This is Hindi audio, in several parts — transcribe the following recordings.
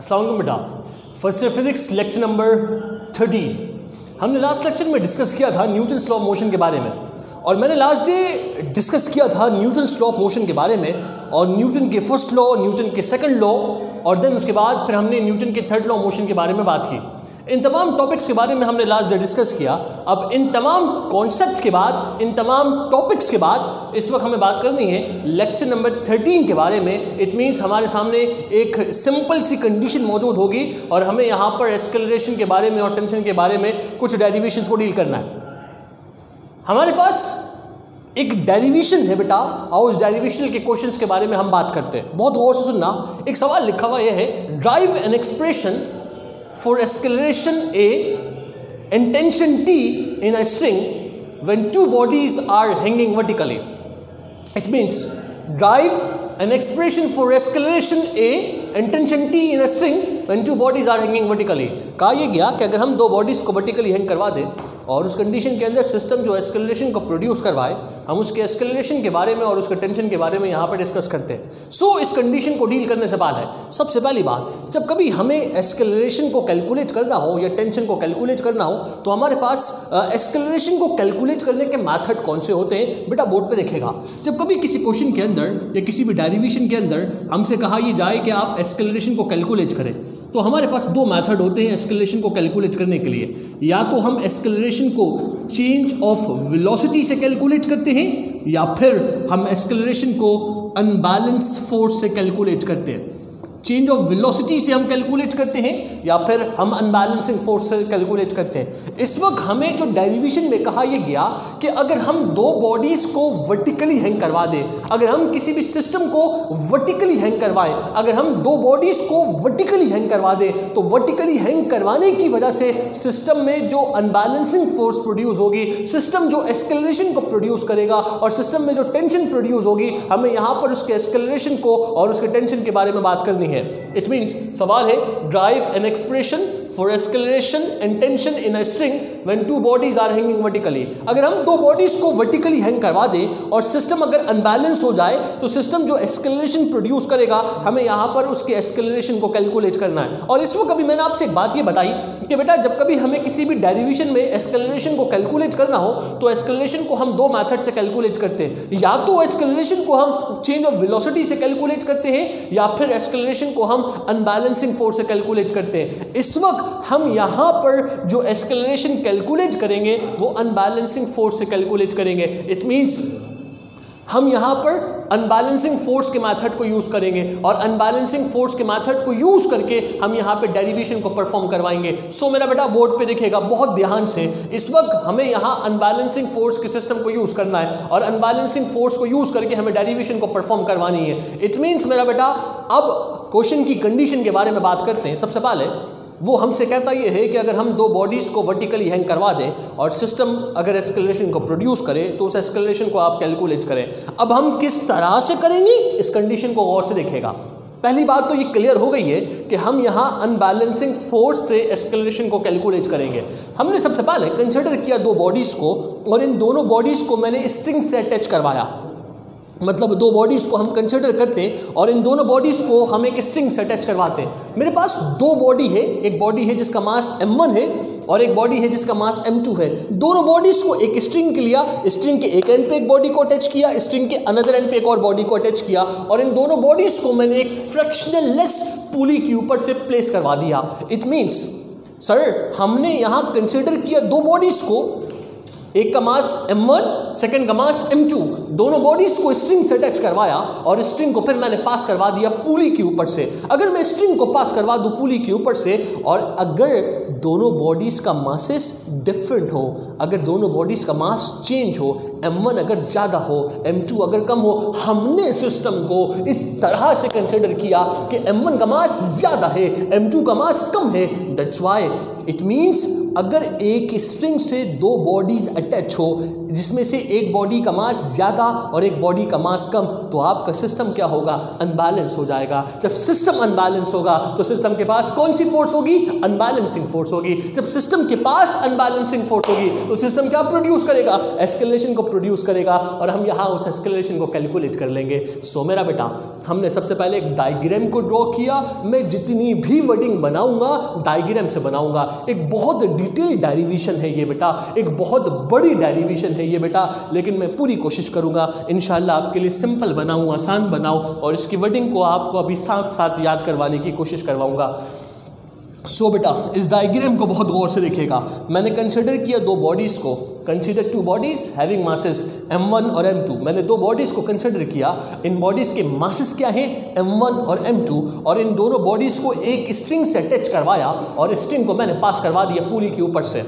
अस्सलाम वालेकुम बेटा। First year physics lecture number 13। हमने लास्ट लेक्चर में डिस्कस किया था न्यूटन्स लॉ ऑफ मोशन के बारे में, और मैंने लास्ट डे डिस्कस किया था न्यूटन्स लॉ ऑफ मोशन के बारे में, और न्यूटन के फर्स्ट लॉ, न्यूटन के सेकंड लॉ, और देन उसके बाद फिर हमने न्यूटन के थर्ड लॉ ऑफ मोशन के बारे में बात की। इन तमाम टॉपिक्स के बारे में हमने लास्ट डे डिस्कस किया। अब इन तमाम कॉन्सेप्ट्स के बाद, इन तमाम टॉपिक्स के बाद इस वक्त हमें बात करनी है लेक्चर नंबर 13 के बारे में। इट मीन्स हमारे सामने एक सिंपल सी कंडीशन मौजूद होगी और हमें यहाँ पर एक्सेलरेशन के बारे में और टेंशन के बारे में कुछ डेरिवेशंस को डील करना है। हमारे पास एक डेरिवेशन है बेटा, और उस डेरिवेशन के क्वेश्चंस के बारे में हम बात करते हैं। बहुत गौर से सुनना। एक सवाल लिखा हुआ यह है, drive an expression for acceleration A and tension T in a string when two bodies are hanging vertically. It means drive an expression for acceleration A and tension T in a string when two bodies are hanging vertically. कहा यह गया कि अगर हम दो बॉडीज को वर्टिकली हैंग करवा दें और उस कंडीशन के अंदर सिस्टम जो एक्सेलरेशन को प्रोड्यूस करवाए, हम उसके एक्सेलरेशन के बारे में और उसके टेंशन के बारे में यहाँ पर डिस्कस करते हैं। सो इस कंडीशन को डील करने से पहले सबसे पहली बात, जब कभी हमें एक्सेलरेशन को कैलकुलेट करना हो या टेंशन को कैलकुलेट करना हो तो हमारे पास एक्सेलरेशन को कैलकुलेट करने के मैथड कौन से होते हैं बेटा, बोर्ड पे देखेगा। जब कभी किसी क्वेश्चन के अंदर या किसी भी डेरिवेशन के अंदर हमसे कहा यह जाए कि आप एक्सेलरेशन को कैलकुलेट करें, तो हमारे पास दो मेथड होते हैं एक्सेलरेशन को कैलकुलेट करने के लिए। या तो हम एक्सेलरेशन को चेंज ऑफ वेलोसिटी से कैलकुलेट करते हैं, या फिर हम एक्सेलरेशन को अनबैलेंस फोर्स से कैलकुलेट करते हैं। चेंज ऑफ वेलोसिटी से हम कैलकुलेट करते हैं या फिर हम अनबैलेंसिंग फोर्स से कैलकुलेट करते हैं। इस वक्त हमें जो डेरिवेशन में कहा यह गया कि अगर हम दो बॉडीज को वर्टिकली हैंग करवा दें, अगर हम किसी भी सिस्टम को वर्टिकली हैंग करवाएं, अगर हम दो बॉडीज को वर्टिकली हैंग करवा दें, तो वर्टिकली हैंग करवाने की वजह से सिस्टम में जो अनबैलेंसिंग फोर्स प्रोड्यूस होगी, सिस्टम जो एक्सेलरेशन को प्रोड्यूस करेगा और सिस्टम में जो टेंशन प्रोड्यूस होगी, हमें यहाँ पर उसके एक्सेलरेशन को और उसके टेंशन के बारे में बात करनी है। It means सवाल है, drive an expression for acceleration and tension in a string when two bodies are hanging vertically. अगर हम दो बॉडीज को वर्टिकली हैंग करवा दें और सिस्टम अगर अनबैलेंस हो जाए तो सिस्टम जो एक्सेलरेशन प्रोड्यूस करेगा, हमें यहाँ पर उसके एक्सेलरेशन को कैलकुलेट करना है। और इस वक्त कभी मैंने आपसे एक बात ये बताई कि बेटा जब कभी हमें किसी भी डेरिवेशन में एक्सेलरेशन को कैलकुलेट करना हो तो एक्सेलरेशन को हम दो मेथड से कैलकुलेट करते हैं। या तो एक्सेलरेशन को हम चेंज ऑफ वेलोसिटी से कैलकुलेट करते हैं या फिर एक्सेलरेशन को हम अनबैलेंसिंग फोर्स से कैलकुलेट करते हैं। इस वक्त हम यहां पर जो एक्सेलरेशन कैलकुलेट करेंगे वो अनबैलेंसिंग फोर्स से कैलकुलेट करेंगे। इट मींस हम यहां पर अनबैलेंसिंग फोर्स के मेथड को यूज करेंगे और अनबैलेंसिंग फोर्स के मेथड को यूज करके हम यहां पे डेरिवेशन को परफॉर्म करवाएंगे। सो मेरा बेटा बोर्ड पे देखेगा बहुत ध्यान से। इस वक्त हमें यहां अनबैलेंसिंग फोर्स के सिस्टम को यूज करना है और अनबैलेंसिंग फोर्स को यूज करके हमें डेरिवेशन को परफॉर्म करवानी है। इट मीन्स मेरा बेटा अब क्वेश्चन की कंडीशन के बारे में बात करते हैं। सबसे पहले वो हमसे कहता ये है कि अगर हम दो बॉडीज़ को वर्टिकली हैंग करवा दें और सिस्टम अगर एक्सेलरेशन को प्रोड्यूस करे तो उस एक्सेलरेशन को आप कैलकुलेट करें। अब हम किस तरह से करेंगे इस कंडीशन को गौर से देखेगा। पहली बात तो ये क्लियर हो गई है कि हम यहाँ अनबैलेंसिंग फोर्स से एक्सेलरेशन को कैलकुलेट करेंगे। हमने सबसे पहले कंसिडर किया दो बॉडीज़ को और इन दोनों बॉडीज़ को मैंने स्ट्रिंग से अटैच करवाया। मतलब दो बॉडीज़ को हम कंसिडर करते हैं और इन दोनों बॉडीज़ को हम एक स्ट्रिंग से अटैच करवाते हैं। मेरे पास दो बॉडी है, एक बॉडी है जिसका मास m1 है और एक बॉडी है जिसका मास m2 है। दोनों बॉडीज़ को एक स्ट्रिंग के लिया, स्ट्रिंग के एक एंड पे एक बॉडी को अटैच किया, स्ट्रिंग के अनदर एंड पे एक और बॉडी को अटैच किया और इन दोनों बॉडीज़ को मैंने एक फ्रिक्शनलेस पुली के ऊपर से प्लेस करवा दिया। इट मीन्स सर हमने यहाँ कंसिडर किया दो बॉडीज़ को, एक का मास m1, सेकंड का मास m2, दोनों बॉडीज को स्ट्रिंग से अटैच करवाया और स्ट्रिंग को फिर मैंने पास करवा दिया पुली के ऊपर से। अगर मैं स्ट्रिंग को पास करवा दूं पुली के ऊपर से और अगर दोनों बॉडीज का मासेस डिफरेंट हो, अगर दोनों बॉडीज का मास चेंज हो, m1 अगर ज़्यादा हो, m2 अगर कम हो, हमने सिस्टम को इस तरह से कंसिडर किया कि m1 का मास ज़्यादा है, m2 का मास कम है। दैट्स वाई इट मीन्स अगर एक स्ट्रिंग से दो बॉडीज अटैच हो, जिसमें से एक बॉडी का मास ज़्यादा और एक बॉडी का मास कम, तो आपका सिस्टम क्या होगा, अनबैलेंस हो जाएगा। जब सिस्टम अनबैलेंस होगा तो सिस्टम के पास कौन सी फोर्स होगी, अनबैलेंसिंग फोर्स होगी। जब सिस्टम के पास अनबैलेंसिंग फोर्स होगी तो सिस्टम क्या प्रोड्यूस करेगा, एस्केलेशन को प्रोड्यूस करेगा, और हम यहाँ उस एस्केलेशन को कैलकुलेट कर लेंगे। सो मेरा बेटा, हमने सबसे पहले एक डायग्राम को ड्रॉ किया। मैं जितनी भी वर्डिंग बनाऊंगा डायग्राम से बनाऊंगा। एक बहुत डिटेल डेरिवेशन है ये बेटा, एक बहुत बड़ी डेरिवेशन है ये बेटा, लेकिन मैं पूरी कोशिश करूंगा इंशाल्लाह आपके लिए सिंपल बनाऊं, आसान बनाऊं, और इसकी वर्डिंग को आपको अभी साथ साथ याद करवाने की कोशिश करवाऊंगा। सो बेटा, इस डायग्राम को बहुत गौर से देखिएगा। मैंने कंसिडर किया दो बॉडीज़ को, consider to bodies having masses m1 और m2। मैंने दो बॉडीज़ को कंसिडर किया। इन बॉडीज़ के मासेस क्या है, m1 और m2, और इन दोनों बॉडीज़ को एक स्ट्रिंग से अटैच करवाया और स्ट्रिंग को मैंने पास करवा दिया पुली के ऊपर से।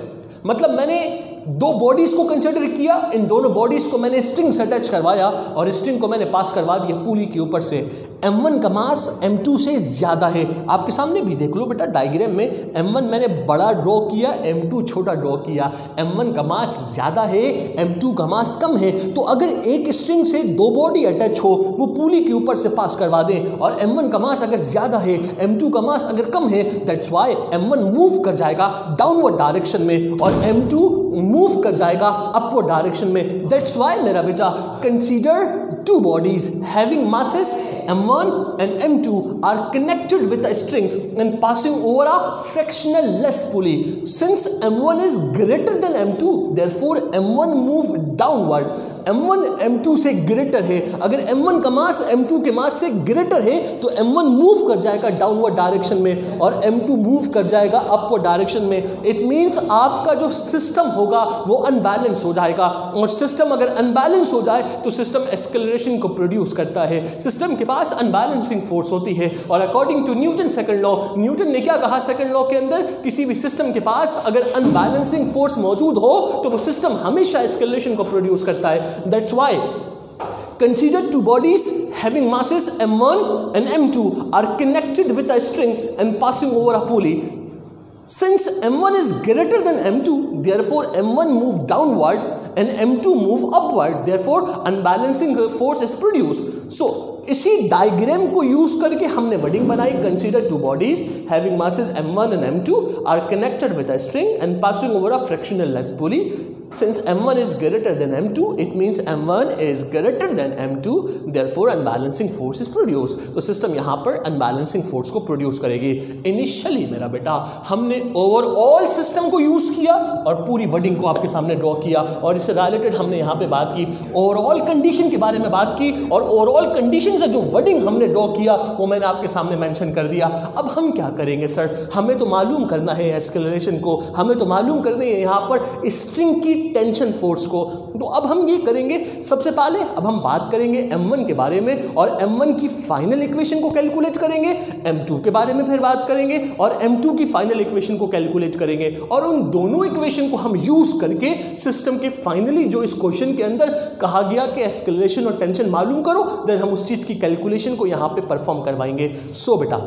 मतलब मैंने दो बॉडीज़ को कंसिडर किया, इन दोनों बॉडीज़ को मैंने स्ट्रिंग से अटैच करवाया और स्ट्रिंग को मैंने पास करवा दिया पुली के ऊपर से। m1 का मास m2 से ज़्यादा है। आपके सामने भी देख लो बेटा डायग्राम में, m1 मैंने बड़ा ड्रॉ किया, m2 छोटा ड्रॉ किया। m1 का मास ज़्यादा है, m2 का मास कम है। तो अगर एक स्ट्रिंग से दो बॉडी अटैच हो, वो पुली के ऊपर से पास करवा दें, और m1 का मास अगर ज़्यादा है, m2 का मास अगर कम है, दैट्स वाई m1 मूव कर जाएगा डाउनवर्ड डायरेक्शन में और m2 मूव कर जाएगा अपवर्ड डायरेक्शन में। दैट्स वाई मेरा बेटा, consider two bodies having masses m1 and m2 are connected with a string and passing over a frictionless pulley. Since m1 is greater than m2, therefore m1 move downward. m1 m2 से ग्रेटर है। अगर m1 का मास m2 के मास से ग्रेटर है तो m1 मूव कर जाएगा डाउनवर्ड डायरेक्शन में और m2 मूव कर जाएगा अपवर्ड डायरेक्शन में। इट मीन्स आपका जो सिस्टम होगा वो अनबैलेंस हो जाएगा, और सिस्टम अगर अनबैलेंस हो जाए तो सिस्टम एस्केलरेशन को प्रोड्यूस करता है। सिस्टम के पास अनबैलेंसिंग फोर्स होती है, और according to Newton second law, Newton ने क्या कहा सेकंड लॉ के अंदर, किसी भी सिस्टम के पास अगर अनबैलेंसिंग फोर्स मौजूद हो तो वो सिस्टम हमेशा एस्केलेशन को प्रोड्यूस करता है। That's why consider two bodies having masses m1 and m2 are connected with a string and passing over a pulley. Since m1 is greater than m2, therefore m1 move downward and m2 move upward, therefore unbalancing force is produced. So इसी डायग्राम को यूज करके हमने वर्डिंग बनाई, consider two bodies having masses m1 and m2 are connected with a string and passing over a frictionless pulley. Since m1 is greater than m2, it means m1 is greater than m2, therefore unbalancing force is produced. तो सिस्टम यहाँ पर unbalancing force को प्रोड्यूस करेगी। इनिशियली मेरा बेटा हमने ओवरऑल सिस्टम को यूज किया और पूरी वर्डिंग को आपके सामने ड्रॉ किया, और इससे रिलेटेड हमने यहाँ पे बात की, ओवरऑल कंडीशन के बारे में बात की, और ओवरऑल कंडीशन से जो वर्डिंग हमने ड्रॉ किया वो मैंने आपके सामने मेंशन कर दिया। अब हम क्या करेंगे सर, हमें तो मालूम करना है एस्केलरेशन को, हमें तो मालूम करनी है यहाँ पर स्ट्रिंग की टेंशन फोर्स को। तो अब हम ये करेंगे, सबसे पहले अब हम बात करेंगे m1 के बारे में और m1 की फाइनल इक्वेशन को कैलकुलेट करेंगे, m2 के बारे में फिर बात करेंगे और m2 की फाइनल इक्वेशन को कैलकुलेट करेंगे, और उन दोनों इक्वेशन को हम यूज करके सिस्टम के फाइनली जो इस क्वेश्चन के अंदर कहा गया कि एस्केलेशन और टेंशन मालूम करो, देन हम उस चीज की कैलकुलेशन को यहाँ पे परफॉर्म करवाएंगे। सो बेटा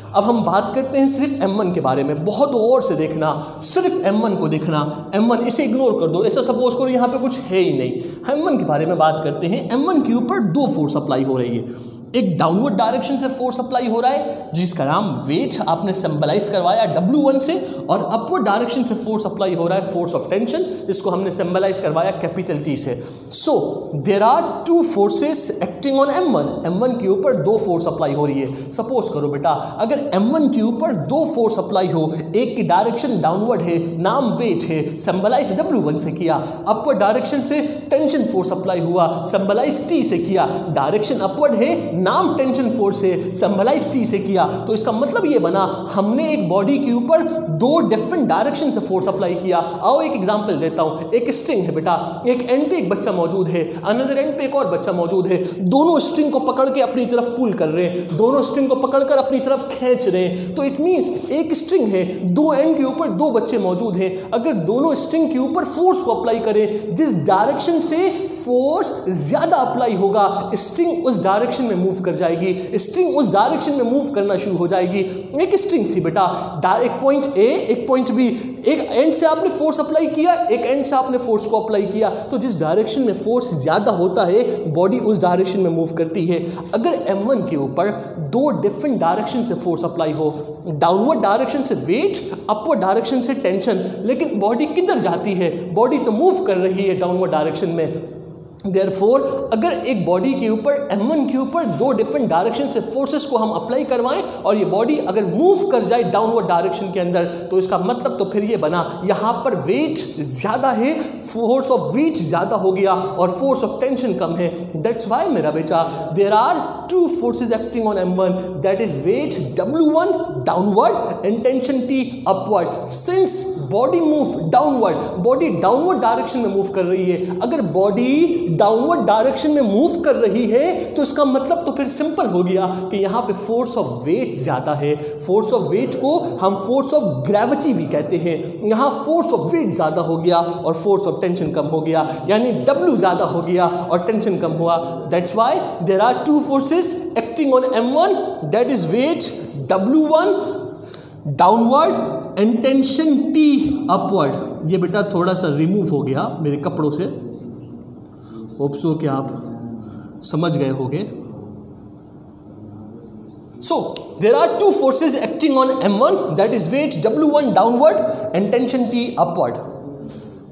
अब हम बात करते हैं सिर्फ m1 के बारे में। बहुत गौर से देखना, सिर्फ m1 को देखना, m1 इसे इग्नोर कर दो, ऐसा सपोज करो यहाँ पे कुछ है ही नहीं। m1 के बारे में बात करते हैं। m1 के ऊपर दो फोर्स अप्लाई हो रही है, एक डाउनवर्ड डायरेक्शन से फोर्स अप्लाई हो रहा है जिसका नाम वेट आपने सिंबलाइज करवाया W1 से, और अपवर्ड डायरेक्शन से फोर्स अप्लाई हो रहा है फोर्स ऑफ टेंशन, जिसको हमने सिंबलाइज करवाया कैपिटल T से। So there are two forces acting on m1। m1 के ऊपर दो फोर्स अप्लाई हो रही है। सपोज करो बेटा अगर m1 के ऊपर दो फोर्स अप्लाई हो, एक की डायरेक्शन डाउनवर्ड है, नाम वेट है, सिंबलाइज W1 से किया, अपवर्ड डायरेक्शन से टेंशन फोर्स अप्लाई हुआ, सिंबलाइज T से किया, डायरेक्शन अपवर्ड है, नाम टेंशन फोर्स है, सिंबलाइज T से किया, तो इसका मतलब ये बना हमने एक बॉडी के ऊपर दो डिफरेंट डायरेक्शन से फोर्स अप्लाई किया। आओ एक एग्जांपल देता हूं। एक स्ट्रिंग है बेटा, एक एंड पे एक बच्चा मौजूद है, अनदर एंड पे एक और बच्चा मौजूद है, दोनों स्ट्रिंग को पकड़ के अपनी तरफ पुल कर रहे हैं, दोनों स्ट्रिंग को पकड़कर अपनी तरफ खींच रहे हैं। तो इट मींस एक स्ट्रिंग है, दो एंड के ऊपर दो बच्चे मौजूद हैं, अगर दोनों स्ट्रिंग के ऊपर फोर्स को अप्लाई करें, जिस डायरेक्शन से फोर्स ज्यादा अप्लाई होगा स्ट्रिंग उस डायरेक्शन में मूव कर जाएगी, स्ट्रिंग उस डायरेक्शन में मूव करना शुरू हो जाएगी। एक स्ट्रिंग थी बेटा, एक पॉइंट ए एक पॉइंट बी, एक एंड से आपने फोर्स अप्लाई किया, एक एंड से आपने फोर्स को अप्लाई किया, तो जिस डायरेक्शन में फोर्स ज़्यादा होता है बॉडी उस डायरेक्शन में मूव करती है। अगर m1 के ऊपर दो डिफरेंट डायरेक्शन से फोर्स अप्लाई हो, डाउनवर्ड डायरेक्शन से वेट, अपवर्ड डायरेक्शन से टेंशन, लेकिन बॉडी किधर जाती है? बॉडी तो मूव कर रही है डाउनवर्ड डायरेक्शन में। देयरफॉर अगर एक बॉडी के ऊपर m1 के ऊपर दो डिफरेंट डायरेक्शन से फोर्सेस को हम अप्लाई करवाएं और ये बॉडी अगर मूव कर जाए डाउनवर्ड डायरेक्शन के अंदर, तो इसका मतलब तो फिर ये बना यहाँ पर वेट ज़्यादा है, फोर्स ऑफ वेट ज़्यादा हो गया और फोर्स ऑफ टेंशन कम है। दैट्स वाई मेरा बेटा there are two forces acting on m1, that is weight W1 downward and tension T upward. Since body move downward, body downward direction में मूव कर रही है, अगर बॉडी डाउनवर्ड डायरेक्शन में मूव कर रही है तो इसका मतलब तो फिर सिंपल हो गया कि यहाँ पे फोर्स ऑफ वेट ज्यादा है। फोर्स ऑफ वेट को हम फोर्स ऑफ ग्रेविटी भी कहते हैं। यहाँ फोर्स ऑफ वेट ज्यादा हो गया और फोर्स ऑफ टेंशन कम हो गया, यानी W ज्यादा हो गया और टेंशन कम हुआ। That's why there are two forces acting on m1, that is weight W1 downward and tension T upward. ये बेटा थोड़ा सा रिमूव हो गया मेरे कपड़ों से, होप सो कि आप समझ गए होंगे। So there are two forces acting on m1, that is weight W1 downward and tension T upward.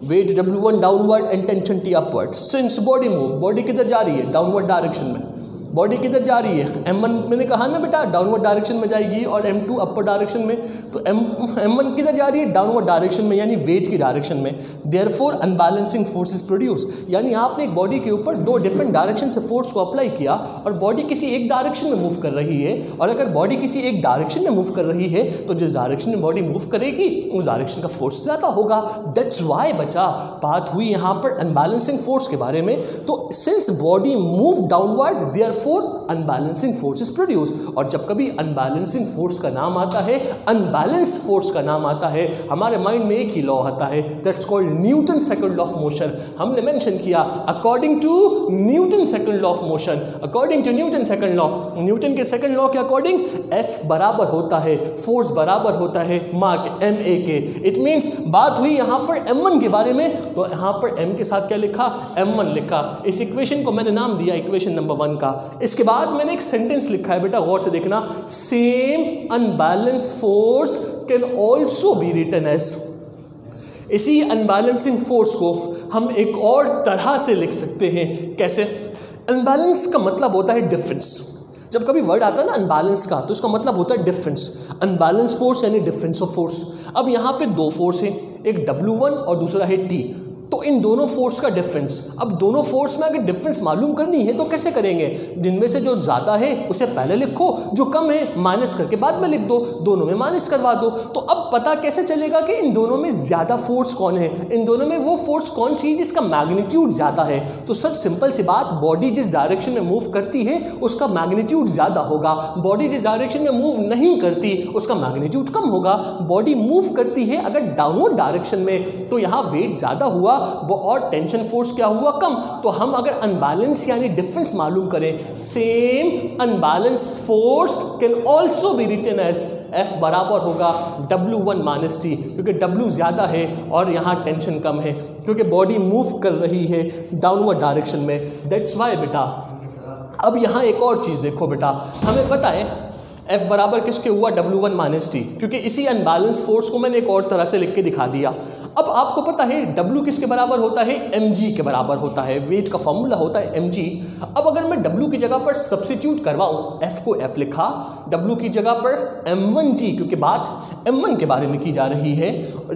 Weight W1 downward and tension T upward. Since body move, body किधर जा रही है? डाउनवर्ड डायरेक्शन में। बॉडी किधर जा रही है? m1 मैंने कहा ना बेटा डाउनवर्ड डायरेक्शन में जाएगी और m2 अपर डायरेक्शन में, तो m1 किधर जा रही है? डाउनवर्ड डायरेक्शन में, यानी वेट की डायरेक्शन में। Therefore unbalancing force is produce, यानी आपने एक बॉडी के ऊपर दो डिफरेंट डायरेक्शन से फोर्स को अप्लाई किया और बॉडी किसी एक डायरेक्शन में मूव कर रही है, और अगर बॉडी किसी एक डायरेक्शन में मूव कर रही है तो जिस डायरेक्शन में बॉडी मूव करेगी उस डायरेक्शन का फोर्स ज़्यादा होगा। दैट्स वाई बच्चा बात हुई यहाँ पर अनबैलेंसिंग फोर्स के बारे में। तो since body move downward therefore unbalancing force is produce, और जब कभी अनबैलेंसिंग फोर्स का नाम आता है, अनबैलेंस फोर्स का नाम आता है, हमारे माइंड में एक ही लॉ आता है, that's called Newton second law of motion. हमने मेंशन किया according to Newton second law of motion, according to Newton second law, Newton के सेकंड लॉ के अकॉर्डिंग F बराबर होता है, फोर्स बराबर होता है मार्क ma के। इट मीन्स बात हुई यहाँ पर m1 के बारे में, तो यहाँ पर m के साथ क्या लिखा? m1 लिखा। इस इक्वेशन को मैंने नाम दिया इक्वेशन नंबर 1 का। इसके बाद मैंने एक सेंटेंस लिखा है बेटा, गौर से देखना, same unbalance force can also be written as. इसी अनबैलेंसिंग फोर्स को हम एक और तरह से लिख सकते हैं। कैसे? अनबैलेंस का मतलब होता है डिफरेंस। जब कभी वर्ड आता है ना अनबैलेंस का, तो इसका मतलब होता है डिफरेंस। अनबैलेंस फोर्स यानी डिफरेंस ऑफ फोर्स। अब यहाँ पे दो फोर्स हैं, एक W1 और दूसरा है T, तो इन दोनों फोर्स का डिफरेंस, अब दोनों फोर्स में अगर डिफरेंस मालूम करनी है तो कैसे करेंगे? जिनमें से जो ज़्यादा है उसे पहले लिखो, जो कम है माइनस करके बाद में लिख दो, दोनों में माइनस करवा दो। तो अब पता कैसे चलेगा कि इन दोनों में ज़्यादा फोर्स कौन है? इन दोनों में वो फोर्स कौन सी है जिसका मैग्नीट्यूड ज़्यादा है? तो सर सिंपल सी बात, बॉडी जिस डायरेक्शन में मूव करती है उसका मैग्नीट्यूड ज़्यादा होगा, बॉडी जिस डायरेक्शन में मूव नहीं करती उसका मैग्नीट्यूड कम होगा। बॉडी मूव करती है अगर डाउनवर्ड डायरेक्शन में, तो यहाँ वेट ज़्यादा हुआ और टेंशन फोर्स क्या हुआ? कम। तो हम अगर अनबैलेंस यानी डिफरेंस मालूम करें, same unbalance force can also be written as F बराबर होगा W1 माइनस T, क्योंकि W ज़्यादा है और यहाँ टेंशन कम है, क्योंकि बॉडी मूव कर रही है डाउनवर्ड डायरेक्शन में। दैट्स वाई बेटा। अब यहाँ एक और चीज़ देखो बेटा, हमें पता है F बराबर किसके हुआ? W1 माइनस T, क्योंकि इसी अनबैलेंस फोर्स को मैंने एक और तरह से लिख के दिखा दिया। अब आपको पता है W किसके बराबर होता है? mg के बराबर होता है। वेट का फॉर्मूला होता है mg। अब अगर मैं W की जगह पर सब्स्टिट्यूट करवाऊँ, F को F लिखा, W की जगह पर m1g, क्योंकि बात m1 के बारे में की जा रही है।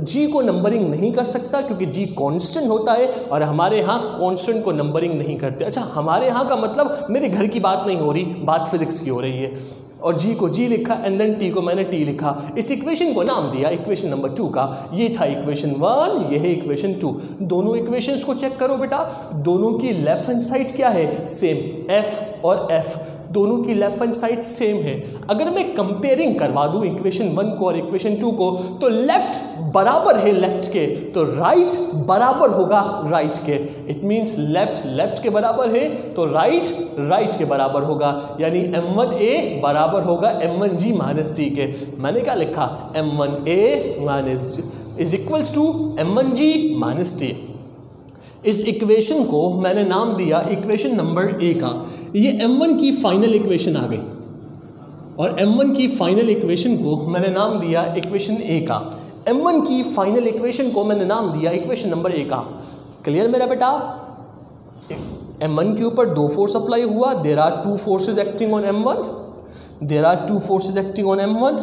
g को नंबरिंग नहीं कर सकता क्योंकि g कांस्टेंट होता है और हमारे यहाँ कांस्टेंट को नंबरिंग नहीं करते। अच्छा, हमारे यहाँ का मतलब मेरे घर की बात नहीं हो रही, बात फिजिक्स की हो रही है। और जी को जी लिखा एंड देन टी को मैंने टी लिखा। इस इक्वेशन को नाम दिया इक्वेशन नंबर 2 का। ये था इक्वेशन 1, ये है इक्वेशन 2। दोनों इक्वेशंस को चेक करो बेटा, दोनों की लेफ्ट हैंड साइड क्या है? सेम, F और F दोनों की लेफ्ट हैंड साइड सेम है। अगर मैं कंपेयरिंग करवा दूं इक्वेशन 1 को और इक्वेशन 2 को, तो लेफ्ट बराबर है लेफ्ट के तो राइट बराबर होगा राइट के। इट मीन्स लेफ्ट लेफ्ट के बराबर है तो राइट राइट के बराबर होगा, यानी m1a बराबर होगा m1g माइनस टी के। मैंने क्या लिखा, m1a minus is equals to m1g minus T. इस इक्वेशन को मैंने नाम दिया इक्वेशन नंबर ए का। ये m1 की फाइनल इक्वेशन आ गई और m1 की फाइनल इक्वेशन को मैंने नाम दिया इक्वेशन ए का। m1 की फाइनल इक्वेशन को मैंने नाम दिया इक्वेशन नंबर ए का। क्लियर मेरा बेटा? m1 के ऊपर दो फोर्स अप्लाई हुआ, there are two forces acting on m1, there are two forces acting on m1,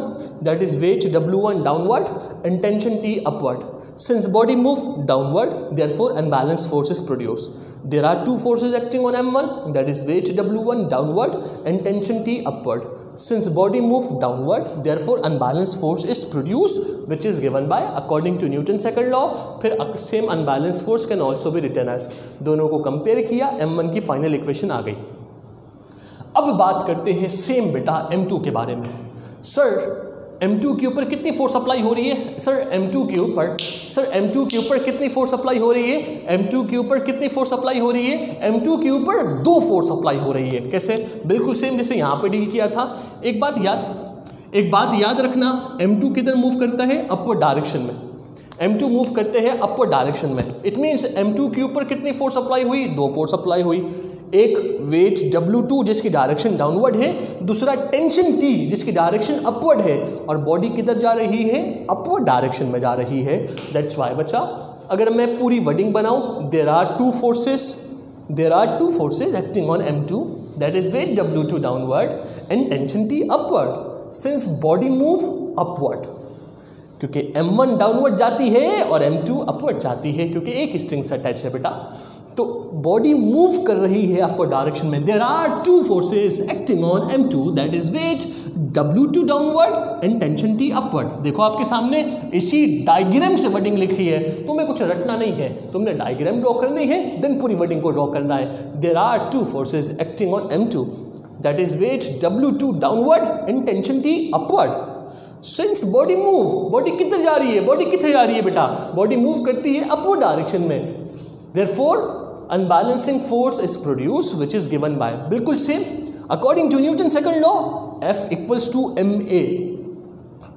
that is weight w1 downward and tension t upward. Since body move downward, therefore unbalanced force is produced. There are two forces acting on m1, that is weight w1 downward and tension t upward. Since body move downward, therefore unbalanced force is produced, which is given by according to Newton's second law. फिर same unbalanced force can also be written as, दोनों को कंपेयर किया, m1 की फाइनल इक्वेशन आ गई। अब बात करते हैं सेम बेटा m2 के बारे में। सर m2 के ऊपर कितनी फोर्स अप्लाई हो रही है? सर m2 के ऊपर कितनी फोर्स अप्लाई हो रही है? m2 के ऊपर कितनी फोर्स अप्लाई हो रही है? m2 के ऊपर दो फोर्स अप्लाई हो रही है। कैसे? बिल्कुल सेम जैसे यहाँ पे डील किया था। एक बात याद रखना, m2 किधर मूव करता है? अपवर्ड डायरेक्शन में। m2 मूव करते हैं अपवर्ड डायरेक्शन में। इट मीन्स m2 के ऊपर कितनी फोर्स अप्लाई हुई? दो फोर्स अप्लाई हुई। एक वेट W2 जिसकी डायरेक्शन डाउनवर्ड है, दूसरा टेंशन T जिसकी डायरेक्शन अपवर्ड है, और बॉडी किधर जा रही है? अपवर्ड डायरेक्शन में जा रही है। दैट्स वाई बच्चा, अगर मैं पूरी वर्डिंग बनाऊं, there are two forces acting on m2, that is weight W2 downward and tension T upward. Since body move upward, क्योंकि m1 डाउनवर्ड जाती है और m2 अपवर्ड जाती है, क्योंकि एक स्ट्रिंग से अटैच है बेटा, तो बॉडी मूव कर रही है अपवर्ड डायरेक्शन में। There are two forces acting on m2, that is weight W2 downward and tension T upward. देखो आपके सामने इसी डायग्राम से वर्डिंग लिखी है, तुम्हें कुछ रटना नहीं है, तुमने डायग्राम ड्रॉ करनी है, देन पूरी वर्डिंग को ड्रॉ करना है। There are two forces acting on m2, that is weight W2 downward and tension T upward. Since body move, body किधर जा रही है बेटा? बॉडी मूव करती है अपवर्ड डायरेक्शन में। Therefore, unbalancing force is produced, which is given by, बिल्कुल same according to Newton's second law, F equals to ma।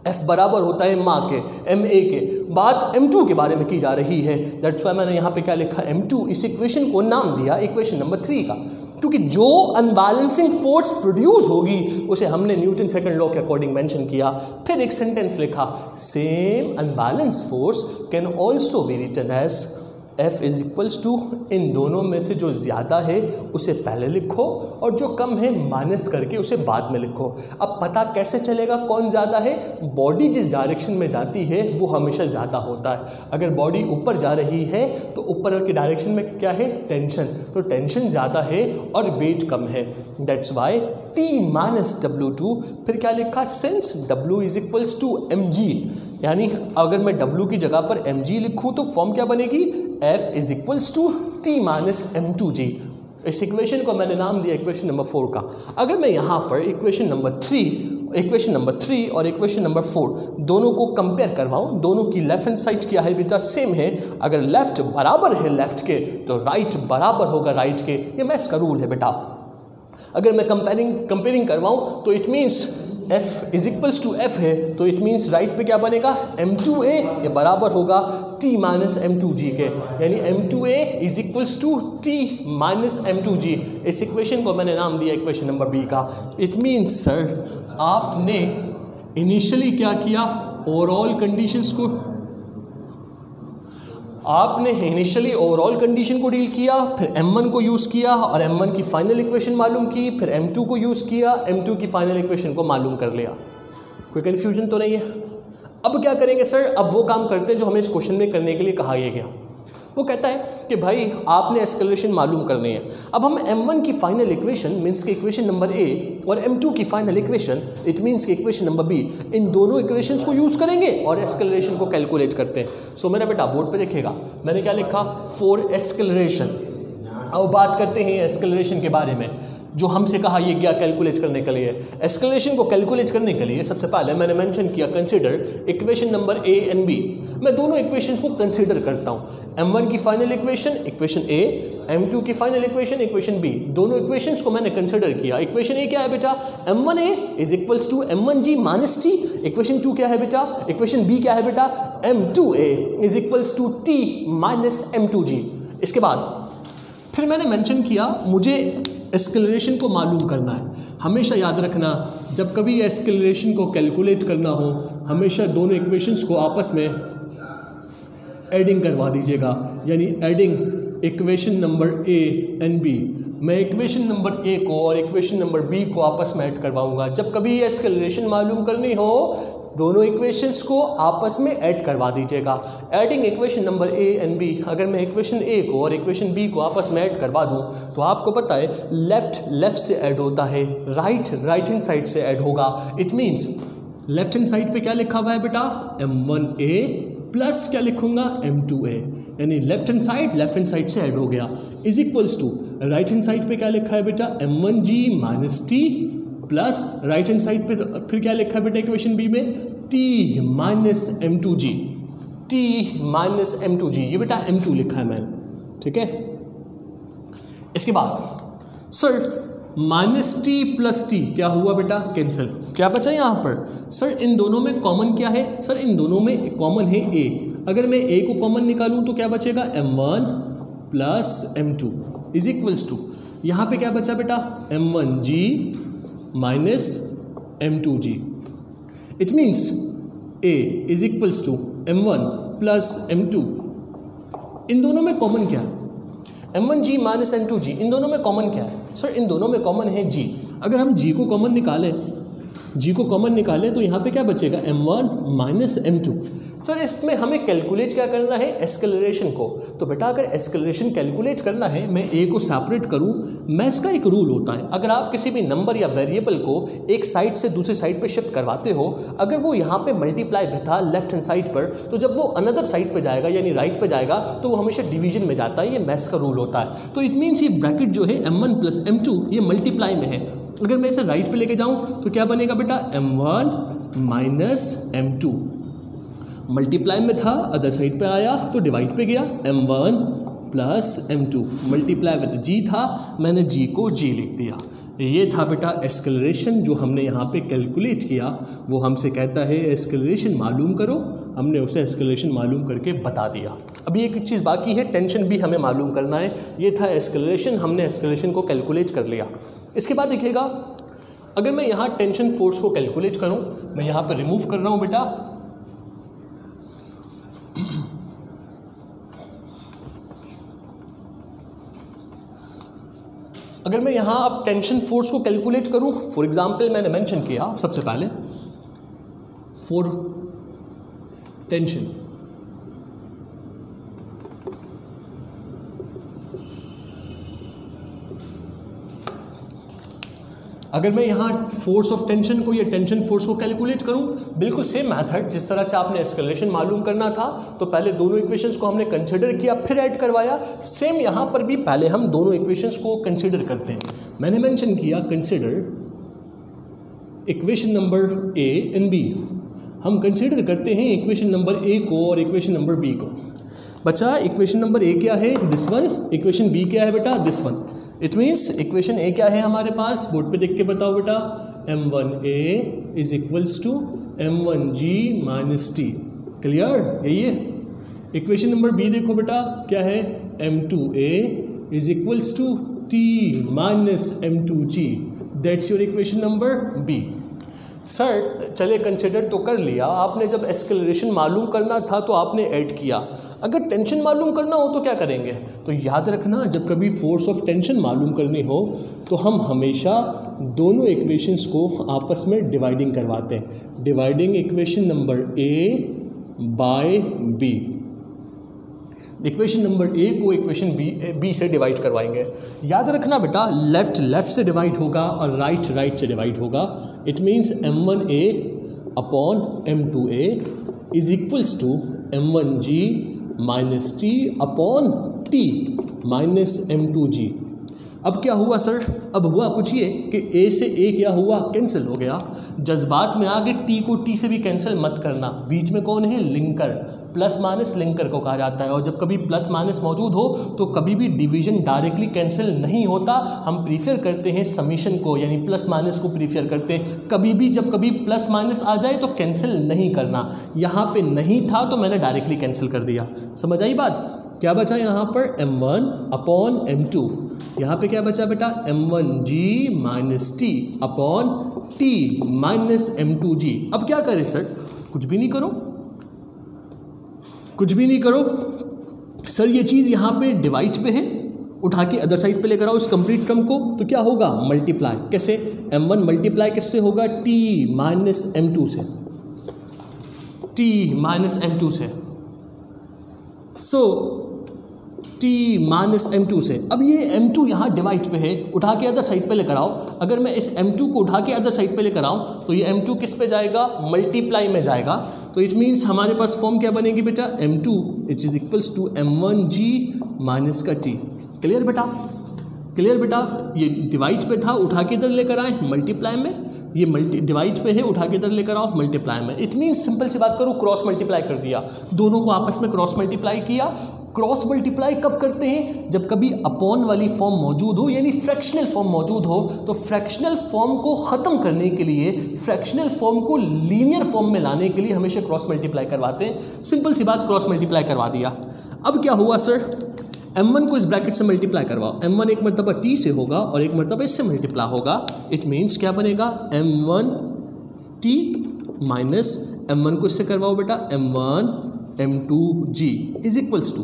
F बराबर होता है ma के, ma के। बात m2 के बारे में की जा रही है। दैट्स वाई मैंने यहाँ पे क्या लिखा, m2। इस इक्वेशन को नाम दिया इक्वेशन नंबर 3 का, क्योंकि जो अनबैलेंसिंग फोर्स प्रोड्यूस होगी उसे हमने न्यूटन सेकंड लॉ के अकॉर्डिंग मेंशन किया। फिर एक सेंटेंस लिखा, same unbalance force can also be written as F is equals to, इन दोनों में से जो ज़्यादा है उसे पहले लिखो और जो कम है माइनस करके उसे बाद में लिखो। अब पता कैसे चलेगा कौन ज़्यादा है? बॉडी जिस डायरेक्शन में जाती है वो हमेशा ज़्यादा होता है। अगर बॉडी ऊपर जा रही है तो ऊपर की डायरेक्शन में क्या है? टेंशन, तो टेंशन ज़्यादा है और वेट कम है। That's why T minus W2। फिर क्या लिखा? Since W is equals to mg, यानी अगर मैं W की जगह पर mg लिखूं तो फॉर्म क्या बनेगी? F is equals to T minus m2g। इस इक्वेशन को मैंने नाम दिया इक्वेशन नंबर 4 का। अगर मैं यहाँ पर इक्वेशन नंबर 3 और इक्वेशन नंबर 4 दोनों को कंपेयर करवाऊँ, दोनों की लेफ्ट हैंड साइड क्या है बेटा? सेम है। अगर लेफ्ट बराबर है लेफ्ट के तो राइट बराबर होगा राइट के। ये मैथ्स का रूल है बेटा। अगर मैं कंपेयरिंग करवाऊँ तो it means F is equals to F है, तो इट मीन्स राइट पे क्या बनेगा? m2a, ये बराबर होगा T माइनस m2g के, यानी m2a is equals to T minus m2g। इस इक्वेशन को मैंने नाम दिया इक्वेशन नंबर B का। इट मीन्स सर आपने इनिशियली क्या किया? ओवरऑल कंडीशंस को आपने इनिशियली ओवरऑल कंडीशन को डील किया, फिर m1 को यूज़ किया और m1 की फाइनल इक्वेशन मालूम की, फिर m2 को यूज़ किया, m2 की फाइनल इक्वेशन को मालूम कर लिया। कोई कन्फ्यूजन तो नहीं है? अब क्या करेंगे सर? अब वो काम करते हैं जो हमें इस क्वेश्चन में करने के लिए कहा गया। वो कहता है कि भाई आपने एक्सेलरेशन मालूम करनी है। अब हम m1 की फाइनल इक्वेशन मीन्स के इक्वेशन नंबर A और m2 की फाइनल इक्वेशन इट मीन्स के इक्वेशन नंबर B, इन दोनों इक्वेशंस को यूज़ करेंगे और एक्सेलरेशन को कैलकुलेट करते हैं। सो मेरा बेटा बोर्ड पे देखेगा मैंने क्या लिखा? For acceleration. अब बात करते हैं एक्सेलरेशन के बारे में। जो हमसे कहा ये गया कैलकुलेट करने के लिए। एस्केलेशन को कैलकुलेट करने के लिए सबसे पहले मैंने मेंशन किया consider equation number A and B. मैं दोनों इक्वेशंस को कंसीडर करता हूँ, m1 की फाइनल इक्वेशन इक्वेशन ए, m2 की फाइनल इक्वेशन इक्वेशन बी। दोनों इक्वेशंस को मैंने कंसीडर किया। इक्वेशन ए क्या है बेटा, m1a is equals to m1g minus T. Equation 2 क्या है बेटा, इक्वेशन बी क्या है बेटा, m2a is equals to t minus m2g। इसके बाद फिर मैंने मेंशन किया मुझे एस्केलरेशन को मालूम करना है। हमेशा याद रखना जब कभी एस्केलरेशन को कैलकुलेट करना हो हमेशा दोनों इक्वेशंस को आपस में एडिंग करवा दीजिएगा, यानी adding equation number A and B. मैं इक्वेशन नंबर ए को और इक्वेशन नंबर बी को आपस में ऐड करवाऊंगा। जब कभी एस्केलरेशन मालूम करनी हो दोनों इक्वेशंस को आपस में ऐड करवा दीजिएगा। Adding equation number A and B, अगर मैं इक्वेशन ए को और इक्वेशन बी को आपस में ऐड करवा दूं तो आपको पता है लेफ्ट से ऐड होता है, राइट हैंड साइड से ऐड होगा। It means left hand side पे क्या लिखा हुआ है बेटा, m1a प्लस क्या लिखूंगा, m2a, यानी लेफ्ट हैंड साइड से ऐड हो गया, is equals to right hand side पे क्या लिखा है बेटा, m1g minus T plus right hand side पे फिर क्या लिखा है बेटा इक्वेशन बी में, t माइनस m2g, ये बेटा m2 लिखा है मैंने, ठीक है। इसके बाद sir minus T plus T क्या हुआ बेटा, कैंसिल। क्या बचा यहाँ पर सर, इन दोनों में कॉमन क्या है, सर इन दोनों में कॉमन है a। अगर मैं a को कॉमन निकालूं तो क्या बचेगा, m1 plus m2 is equals to, यहाँ पे क्या बचा बेटा, m1g minus m2g। It means a is equals to m1 plus m2। इन दोनों में कॉमन क्या है, m1g माइनस m2g, इन दोनों में कॉमन क्या है सर, इन दोनों में कॉमन है g। अगर हम g को कॉमन निकालें तो यहाँ पे क्या बचेगा, m1 माइनस m2। सर इसमें हमें कैलकुलेट क्या करना है, एस्केलरेशन को। तो बेटा अगर एस्केलरेशन कैलकुलेट करना है, मैं a को सेपरेट करूँ, मैथ्स का एक रूल होता है, अगर आप किसी भी नंबर या वेरिएबल को एक साइड से दूसरी साइड पे शिफ्ट करवाते हो, अगर वो यहाँ पे मल्टीप्लाई में था लेफ्ट हैंड साइड पर, तो जब वो अनदर साइड पे जाएगा यानी राइट पे जाएगा तो वो हमेशा डिवीजन में जाता है। ये मैथ्स का रूल होता है। तो इट मीन्स ये ब्रैकेट जो है m1 प्लस m2 ये मल्टीप्लाई में है। अगर मैं इसे राइट पे लेके जाऊँ तो क्या बनेगा बेटा, m1 माइनस m2, मल्टीप्लाई में था अदर साइड पे आया तो डिवाइड पे गया, m1 plus m2, multiply with g था, मैंने g को g लिख दिया। ये था बेटा एस्केलरेशन जो हमने यहाँ पे कैलकुलेट किया। वो हमसे कहता है एस्केलरेशन मालूम करो, हमने उसे एस्केलरेशन मालूम करके बता दिया। अभी एक चीज़ बाकी है, टेंशन भी हमें मालूम करना है। ये था एस्केलरेशन, हमने एस्केलरेशन को कैलकुलेट कर लिया। इसके बाद देखिएगा, अगर मैं यहाँ टेंशन फोर्स को कैलकुलेट करूँ, मैं यहाँ पर रिमूव कर रहा हूँ बेटा, अगर मैं यहाँ अब टेंशन फोर्स को कैलकुलेट करूँ, फॉर एग्जांपल मैंने मेंशन किया सबसे पहले फॉर टेंशन, अगर मैं यहाँ फोर्स ऑफ टेंशन को या टेंशन फोर्स को कैलकुलेट करूँ, बिल्कुल सेम मेथड जिस तरह से आपने एस्केलेशन मालूम करना था, तो पहले दोनों इक्वेशंस को हमने कंसीडर किया फिर ऐड करवाया, सेम यहाँ पर भी पहले हम दोनों इक्वेशंस को कंसीडर करते हैं। मैंने मेंशन किया consider equation number A and B. हम कंसीडर करते हैं इक्वेशन नंबर ए को और इक्वेशन नंबर बी को। बचा इक्वेशन नंबर ए क्या है, दिस वन, इक्वेशन बी क्या है बेटा, this one. It means equation A क्या है हमारे पास, बोर्ड पे देख के बताओ बेटा, m1a is equals to m1g minus T. Clear, यही है। इक्वेशन नंबर बी देखो बेटा क्या है, m2a is equals to t minus m2g। That's your equation number B. Sir चले कंसिडर तो कर लिया आपने, जब एस्केलरेशन मालूम करना था तो आपने ऐड किया, अगर टेंशन मालूम करना हो तो क्या करेंगे। तो याद रखना जब कभी फोर्स ऑफ टेंशन मालूम करनी हो तो हम हमेशा दोनों इक्वेशंस को आपस में डिवाइडिंग करवाते हैं। Dividing equation number A by B, equation number A को इक्वेशन बी से डिवाइड करवाएंगे। याद रखना बेटा लेफ्ट से डिवाइड होगा और राइट से डिवाइड होगा। It means m1a upon m2a is equals to m1g minus T upon T minus m2g। अब क्या हुआ सर? अब हुआ कुछ ये कि ए से ए क्या हुआ, कैंसिल हो गया। जज्बात में आगे टी को टी से भी कैंसिल मत करना, बीच में कौन है? लिंकर, प्लस माइनस लिंकर को कहा जाता है। और जब कभी प्लस माइनस मौजूद हो तो कभी भी डिवीजन डायरेक्टली कैंसिल नहीं होता, हम प्रीफर करते हैं समीशन को, यानी प्लस माइनस को प्रीफर करते हैं। कभी भी जब कभी प्लस माइनस आ जाए तो कैंसिल नहीं करना। यहाँ पे नहीं था तो मैंने डायरेक्टली कैंसिल कर दिया। समझ आई बात? क्या बचा यहाँ पर? m1 upon m2। यहाँ पे क्या बचा बेटा? m1g minus T upon T minus m2g। अब क्या करें सर? कुछ भी नहीं करो, कुछ भी नहीं करो सर। ये चीज़ यहाँ पे डिवाइड पे है, उठा के अदर साइड पे लेकर आओ इस कंप्लीट टर्म को, तो क्या होगा? मल्टीप्लाई। कैसे? m1 मल्टीप्लाई किससे होगा? t माइनस m2 से, t माइनस m2 से। सो t माइनस m2 से। अब ये m2 यहाँ डिवाइड पे है, उठा के अदर साइड पे लेकर आओ। अगर मैं इस m2 को उठा के अदर साइड पे लेकर आऊँ तो ये m2 किस पे जाएगा? मल्टीप्लाई में जाएगा। तो इट मीन्स हमारे पास फॉर्म क्या बनेगी बेटा? m2 it is equals to m1g minus का t। क्लियर बेटा? क्लियर बेटा? ये डिवाइड पे था, उठा के इधर लेकर आए मल्टीप्लाई में, ये डिवाइड पे है, उठा के इधर लेकर आओ मल्टीप्लाई में। इट मीन्स सिंपल सी बात करो, क्रॉस मल्टीप्लाई कर दिया, दोनों को आपस में क्रॉस मल्टीप्लाई किया। क्रॉस मल्टीप्लाई कब करते हैं? जब कभी अपॉन वाली फॉर्म मौजूद हो, यानी फ्रैक्शनल फॉर्म मौजूद हो। तो फ्रैक्शनल फॉर्म को ख़त्म करने के लिए, फ्रैक्शनल फॉर्म को लीनियर फॉर्म में लाने के लिए हमेशा क्रॉस मल्टीप्लाई करवाते हैं। सिंपल सी बात, क्रॉस मल्टीप्लाई करवा दिया। अब क्या हुआ सर? m1 को इस ब्रैकेट से मल्टीप्लाई करवाओ। m1 एक मरतबा t से होगा और एक मरतबा इससे मल्टीप्लाई होगा। इट मीन्स क्या बनेगा? m1t माइनस m1 को इससे करवाओ बेटा, m1 m2g is equals to,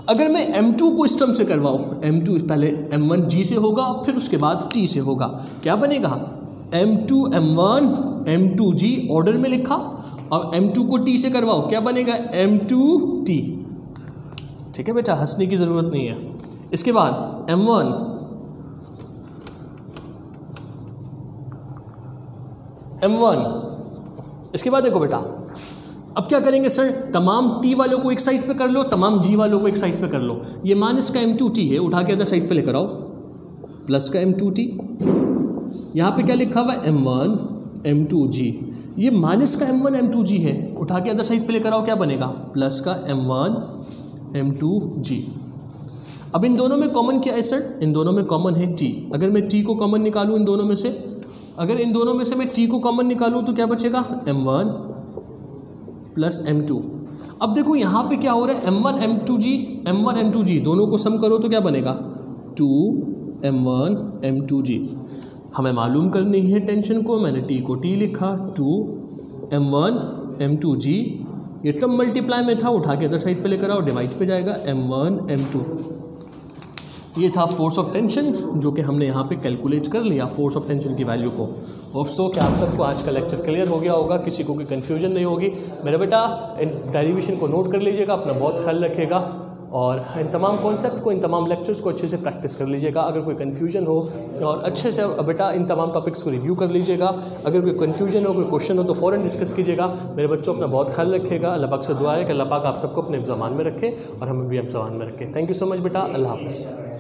अगर मैं m2 को इस टर्म से करवाऊँ, m2 पहले m1g से होगा फिर उसके बाद t से होगा, क्या बनेगा? m2 m1 m2g ऑर्डर में लिखा, और m2 को t से करवाओ, क्या बनेगा? m2t। ठीक है बेटा, हंसने की ज़रूरत नहीं है। इसके बाद m1 इसके बाद देखो बेटा, अब क्या करेंगे सर? तमाम t वालों को एक साइड पे कर लो, तमाम g वालों को एक साइड पे कर लो। ये माइनस का m2t है, उठा के अदर साइड पे लेकर आओ, प्लस का m2t। यहाँ पे क्या लिखा हुआ है? m1 m2g। ये माइनस का m1 m2g है, उठा के अदर साइड पे लेकर आओ, क्या बनेगा? प्लस का m1 m2g। अब इन दोनों में कॉमन क्या है सर? इन दोनों में कॉमन है t। अगर मैं t को कॉमन निकालूं इन दोनों में से, अगर इन दोनों में से मैं t को कॉमन निकालूं तो क्या बचेगा? m1 plus m2। अब देखो यहाँ पे क्या हो रहा है? m1 m2g दोनों को सम करो तो क्या बनेगा? 2m1 m2g। हमें मालूम करनी है टेंशन को, मैंने t को t लिखा, 2m1 m2g। ये टर्म मल्टीप्लाई में था, उठा के अदर साइड पे लेकर आओ, डिवाइड पे जाएगा m1 m2। ये था फोर्स ऑफ टेंशन, जो कि हमने यहाँ पे कैलकुलेट कर लिया फोर्स ऑफ टेंशन की वैल्यू को। होप सो कि आप सबको आज का लेक्चर क्लियर हो गया होगा, किसी को कोई कन्फ्यूजन नहीं होगी। मेरे बेटा इन डेरिवेशन को नोट कर लीजिएगा, अपना बहुत ख्याल रखिएगा, और इन तमाम कॉन्सेप्ट को, इन तमाम लेक्चर्स को अच्छे से प्रैक्टिस कर लीजिएगा। अगर कोई कन्फ्यूजन हो और अच्छे से बेटा इन तमाम टॉपिक्स को रिव्यू कर लीजिएगा। अगर कोई कन्फ्यूजन हो, कोई क्वेश्चन हो तो फ़ौरन डिस्कस कीजिएगा। मेरे बच्चों अपना बहुत ख्याल रखिएगा। अल्लाह पाक से दुआ है कि अल्लाह पाक आप सबको अपने ज़मान में रखे और हमें भी हम ज़मान में रखें। थैंक यू सो मच बेटा, अल्लाह हाफ़िज़।